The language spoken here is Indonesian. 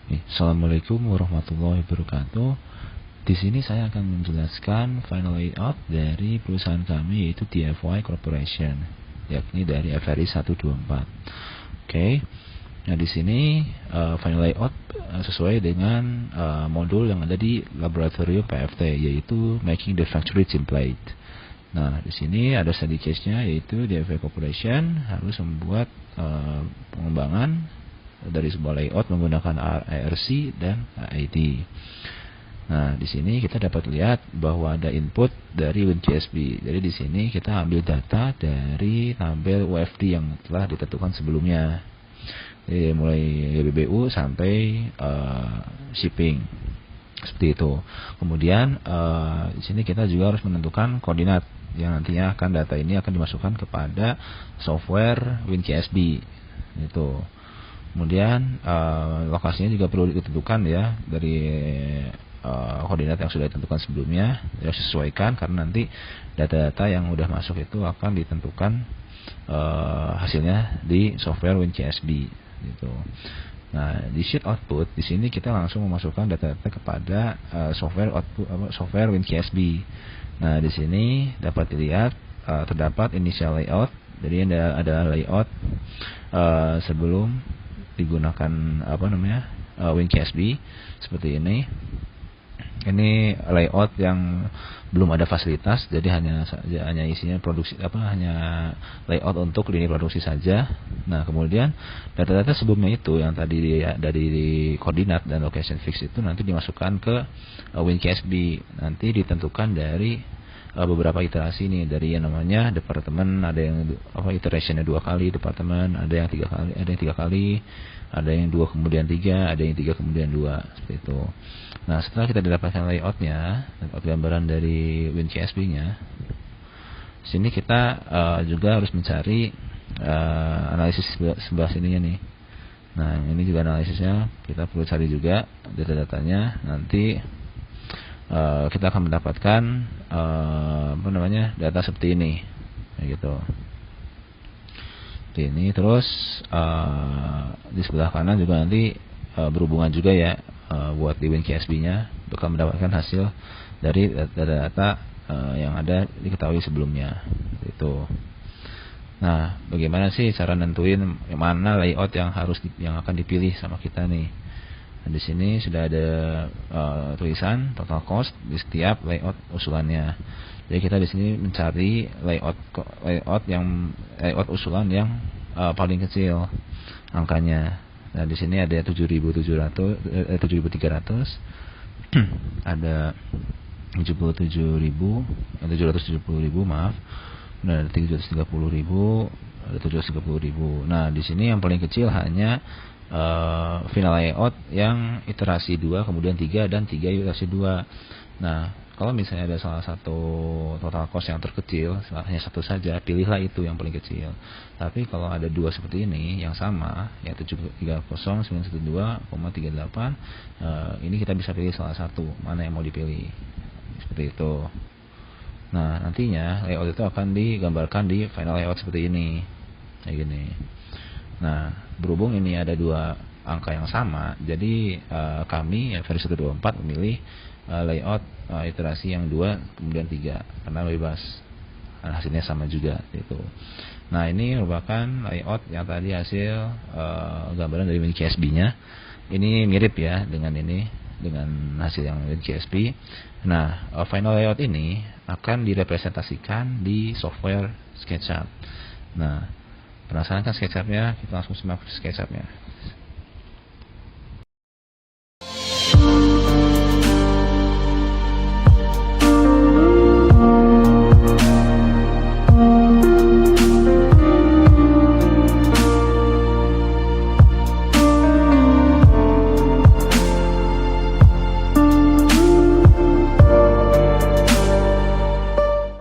Assalamualaikum warahmatullahi wabarakatuh. Di sini saya akan menjelaskan final layout dari perusahaan kami, yaitu DFY Corporation, yakni dari FRI 124. Oke. Nah, di sini final layout sesuai dengan modul yang ada di laboratorium PFT, yaitu Making the Factory Template. Nah, di sini ada study case-nya, yaitu DFY Corporation harus membuat pengembangan dari sebuah layout menggunakan ARC dan AID. Nah, di sini kita dapat lihat bahwa ada input dari WinGSB. Jadi di sini kita ambil data dari tabel UFD yang telah ditentukan sebelumnya. Jadi mulai BBU sampai shipping. Seperti itu. Kemudian di sini kita juga harus menentukan koordinat yang nantinya data ini akan dimasukkan kepada software WinGSB. Itu. Kemudian lokasinya juga perlu ditentukan ya dari koordinat yang sudah ditentukan sebelumnya, ya sesuaikan karena nanti data-data yang sudah masuk itu akan ditentukan hasilnya di software WinGSB gitu. Nah, di sheet output di sini kita langsung memasukkan data-data kepada software WinGSB. Nah, di sini dapat dilihat terdapat initial layout. Jadi ada layout sebelum digunakan WinGSB seperti ini. Ini layout yang belum ada fasilitas, jadi hanya isinya produksi hanya layout untuk lini produksi saja. Nah, kemudian data-data sebelumnya itu yang tadi dari koordinat dan location fix itu nanti dimasukkan ke WinGSB. Nanti ditentukan dari beberapa iterasi nih, dari yang namanya departemen, ada yang iterationnya 2 kali departemen, ada yang 3 kali, ada yang 2 kemudian 3, ada yang 3 kemudian 2, seperti itu. Nah, setelah kita dapatkan layoutnya, layout gambaran dari WinGSB-nya, sini kita juga harus mencari analisis sebelah sininya nih. Nah, ini juga analisisnya kita perlu cari juga data-datanya. Nanti kita akan mendapatkan data seperti ini, gitu. Seperti ini. Terus di sebelah kanan juga nanti berhubungan juga ya, buat di WinGSB-nya bakal mendapatkan hasil dari data-data yang ada diketahui sebelumnya, gitu. Nah, bagaimana sih cara nentuin mana layout yang akan dipilih sama kita nih? Nah, di sini sudah ada tulisan total cost di setiap layout usulannya. Jadi kita di sini mencari layout usulan yang paling kecil angkanya. Nah, di sini ada 7.300, ada 770.000, maaf. Nah, ada 730.000, ada 730.000. Nah, di sini yang paling kecil hanya final layout yang iterasi 2, kemudian 3, dan 3 iterasi 2. Nah, kalau misalnya ada salah satu total cost yang terkecil, hanya satu saja, pilihlah itu yang paling kecil. Tapi kalau ada 2 seperti ini yang sama, yaitu 730.912,38, ini kita bisa pilih salah satu, mana yang mau dipilih. Seperti itu. Nah, nantinya layout itu akan digambarkan di final layout seperti ini, kayak gini. Nah, berhubung ini ada 2 angka yang sama, jadi kami versi 124 memilih layout iterasi yang 2 kemudian 3 karena bebas, hasilnya sama juga gitu. Nah, ini merupakan layout yang tadi hasil gambaran dari WinGSB-nya. Ini mirip ya dengan hasil yang WinGSB. Nah, final layout ini akan direpresentasikan di software SketchUp. Nah, penasaran kan SketchUp-nya? Kita langsung simak SketchUp-nya.